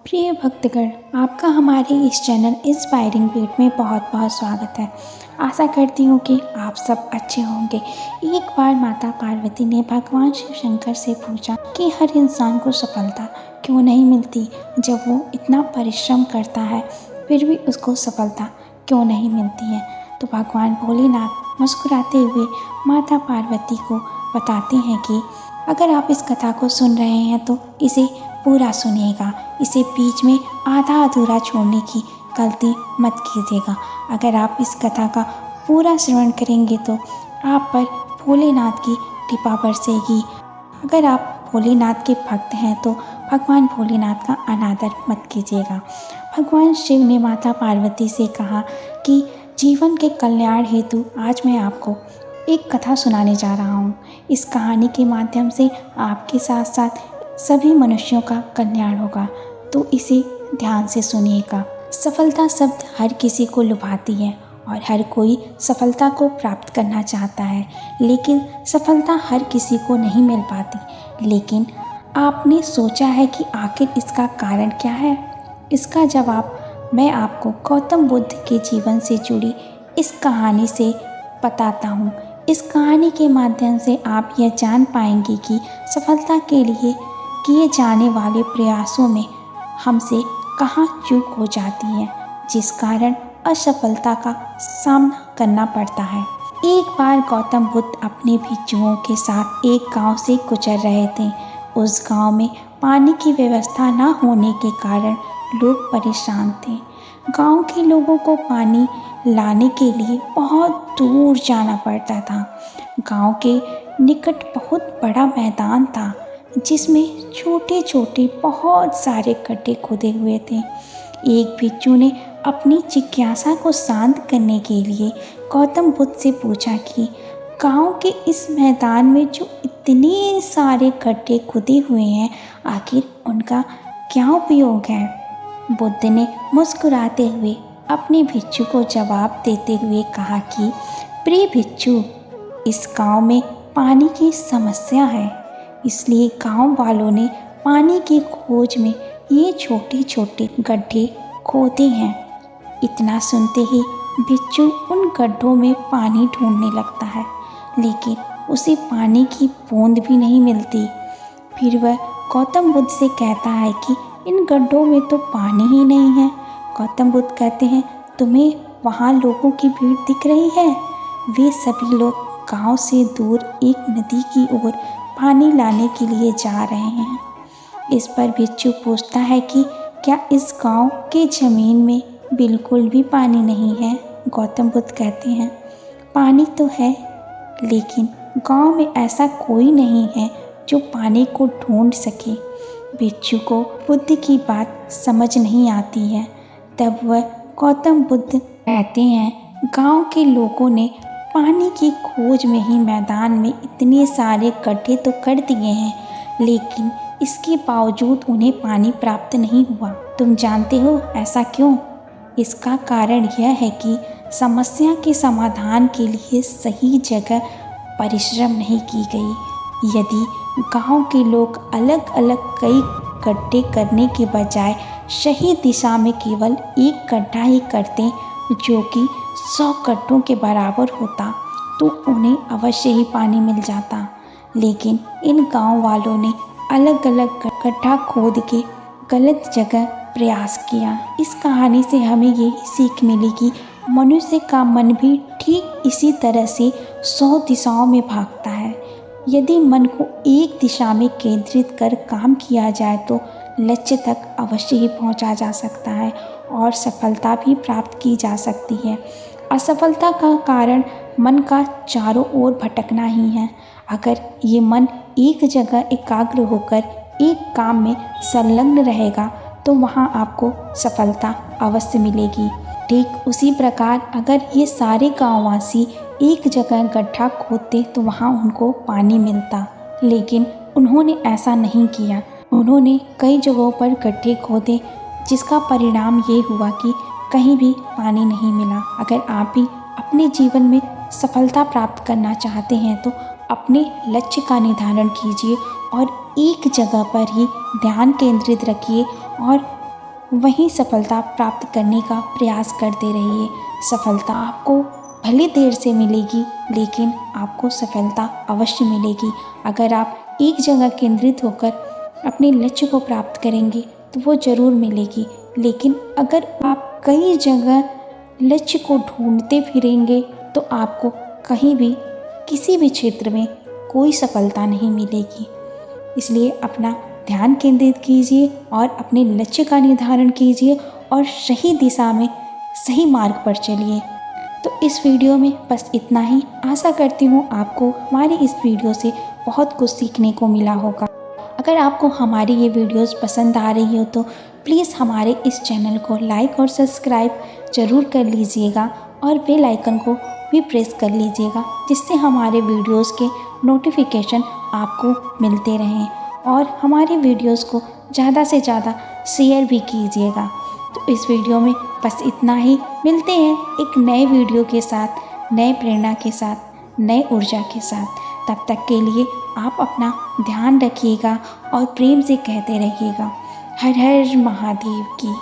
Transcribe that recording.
प्रिय भक्तगण, आपका हमारे इस चैनल इंस्पायरिंग बीट में बहुत बहुत स्वागत है। आशा करती हूँ कि आप सब अच्छे होंगे। एक बार माता पार्वती ने भगवान शिव शंकर से पूछा कि हर इंसान को सफलता क्यों नहीं मिलती। जब वो इतना परिश्रम करता है फिर भी उसको सफलता क्यों नहीं मिलती है। तो भगवान भोलेनाथ मुस्कुराते हुए माता पार्वती को बताते हैं कि अगर आप इस कथा को सुन रहे हैं तो इसे पूरा सुनिएगा, इसे बीच में आधा अधूरा छोड़ने की गलती मत कीजिएगा। अगर आप इस कथा का पूरा श्रवण करेंगे तो आप पर भोलेनाथ की कृपा बरसेगी। अगर आप भोलेनाथ के भक्त हैं तो भगवान भोलेनाथ का अनादर मत कीजिएगा। भगवान शिव ने माता पार्वती से कहा कि जीवन के कल्याण हेतु आज मैं आपको एक कथा सुनाने जा रहा हूँ। इस कहानी के माध्यम से आपके साथ साथ सभी मनुष्यों का कल्याण होगा, तो इसे ध्यान से सुनिएगा। सफलता शब्द हर किसी को लुभाती है और हर कोई सफलता को प्राप्त करना चाहता है, लेकिन सफलता हर किसी को नहीं मिल पाती। लेकिन आपने सोचा है कि आखिर इसका कारण क्या है? इसका जवाब मैं आपको गौतम बुद्ध के जीवन से जुड़ी इस कहानी से बताता हूँ। इस कहानी के माध्यम से आप यह जान पाएंगे कि सफलता के लिए किए जाने वाले प्रयासों में हमसे कहाँ चूक हो जाती है, जिस कारण असफलता का सामना करना पड़ता है। एक बार गौतम बुद्ध अपने भिक्षुओं के साथ एक गांव से गुजर रहे थे। उस गांव में पानी की व्यवस्था न होने के कारण लोग परेशान थे। गांव के लोगों को पानी लाने के लिए बहुत दूर जाना पड़ता था। गांव के निकट बहुत बड़ा मैदान था जिसमें छोटे छोटे बहुत सारे गड्ढे खोदे हुए थे। एक भिक्षु ने अपनी जिज्ञासा को शांत करने के लिए गौतम बुद्ध से पूछा कि गांव के इस मैदान में जो इतने सारे गड्ढे खुदे हुए हैं, आखिर उनका क्या उपयोग है? बुद्ध ने मुस्कुराते हुए अपने भिक्षु को जवाब देते हुए कहा कि प्रिय भिक्षु, इस गांव में पानी की समस्या है, इसलिए गांव वालों ने पानी की खोज में ये छोटे छोटे गड्ढे खोदे हैं। इतना सुनते ही भिक्षु उन गड्ढों में पानी ढूंढने लगता है, लेकिन उसे पानी की बूंद भी नहीं मिलती। फिर वह गौतम बुद्ध से कहता है कि इन गड्ढों में तो पानी ही नहीं है। गौतम बुद्ध कहते हैं, तुम्हें वहाँ लोगों की भीड़ दिख रही है? वे सभी लोग गांव से दूर एक नदी की ओर पानी लाने के लिए जा रहे हैं। इस पर भिक्षु पूछता है कि क्या इस गांव के ज़मीन में बिल्कुल भी पानी नहीं है? गौतम बुद्ध कहते हैं, पानी तो है, लेकिन गांव में ऐसा कोई नहीं है जो पानी को ढूंढ सके। भिक्षु को बुद्ध की बात समझ नहीं आती है। तब वह गौतम बुद्ध कहते हैं, गांव के लोगों ने पानी की खोज में ही मैदान में इतने सारे गड्ढे तो कर दिए हैं, लेकिन इसके बावजूद उन्हें पानी प्राप्त नहीं हुआ। तुम जानते हो ऐसा क्यों? इसका कारण यह है कि समस्या के समाधान के लिए सही जगह परिश्रम नहीं की गई। यदि गांव के लोग अलग अलग कई गड्ढे करने के बजाय सही दिशा में केवल एक गड्ढा ही करते, जो कि 100 गड्ढों के बराबर होता, तो उन्हें अवश्य ही पानी मिल जाता। लेकिन इन गांव वालों ने अलग अलग गड्ढा खोद के गलत जगह प्रयास किया। इस कहानी से हमें ये सीख मिली कि मनुष्य का मन भी ठीक इसी तरह से 100 दिशाओं में भागता है। यदि मन को एक दिशा में केंद्रित कर काम किया जाए तो लक्ष्य तक अवश्य ही पहुंचा जा सकता है और सफलता भी प्राप्त की जा सकती है। असफलता का कारण मन का चारों ओर भटकना ही है। अगर ये मन एक जगह एकाग्र होकर एक काम में संलग्न रहेगा तो वहाँ आपको सफलता अवश्य मिलेगी। ठीक उसी प्रकार अगर ये सारे गाँववासी एक जगह गड्ढा खोदते तो वहाँ उनको पानी मिलता, लेकिन उन्होंने ऐसा नहीं किया। उन्होंने कई जगहों पर गड्ढे खोदे, जिसका परिणाम ये हुआ कि कहीं भी पानी नहीं मिला। अगर आप भी अपने जीवन में सफलता प्राप्त करना चाहते हैं तो अपने लक्ष्य का निर्धारण कीजिए और एक जगह पर ही ध्यान केंद्रित रखिए और वहीं सफलता प्राप्त करने का प्रयास करते रहिए। सफलता आपको भले देर से मिलेगी, लेकिन आपको सफलता अवश्य मिलेगी। अगर आप एक जगह केंद्रित होकर अपने लक्ष्य को प्राप्त करेंगे तो वो ज़रूर मिलेगी, लेकिन अगर आप कई जगह लक्ष्य को ढूंढते फिरेंगे तो आपको कहीं भी किसी भी क्षेत्र में कोई सफलता नहीं मिलेगी। इसलिए अपना ध्यान केंद्रित कीजिए और अपने लक्ष्य का निर्धारण कीजिए और सही दिशा में सही मार्ग पर चलिए। तो इस वीडियो में बस इतना ही। आशा करती हूँ आपको हमारी इस वीडियो से बहुत कुछ सीखने को मिला होगा। अगर आपको हमारी ये वीडियोस पसंद आ रही हो तो प्लीज़ हमारे इस चैनल को लाइक और सब्सक्राइब ज़रूर कर लीजिएगा और बेल आइकन को भी प्रेस कर लीजिएगा, जिससे हमारे वीडियोस के नोटिफिकेशन आपको मिलते रहें। और हमारी वीडियोस को ज़्यादा से ज़्यादा शेयर भी कीजिएगा। तो इस वीडियो में बस इतना ही। मिलते हैं एक नए वीडियो के साथ, नए प्रेरणा के साथ, नए ऊर्जा के साथ। तब तक के लिए आप अपना ध्यान रखिएगा और प्रेम से कहते रहिएगा, हर हर महादेव की।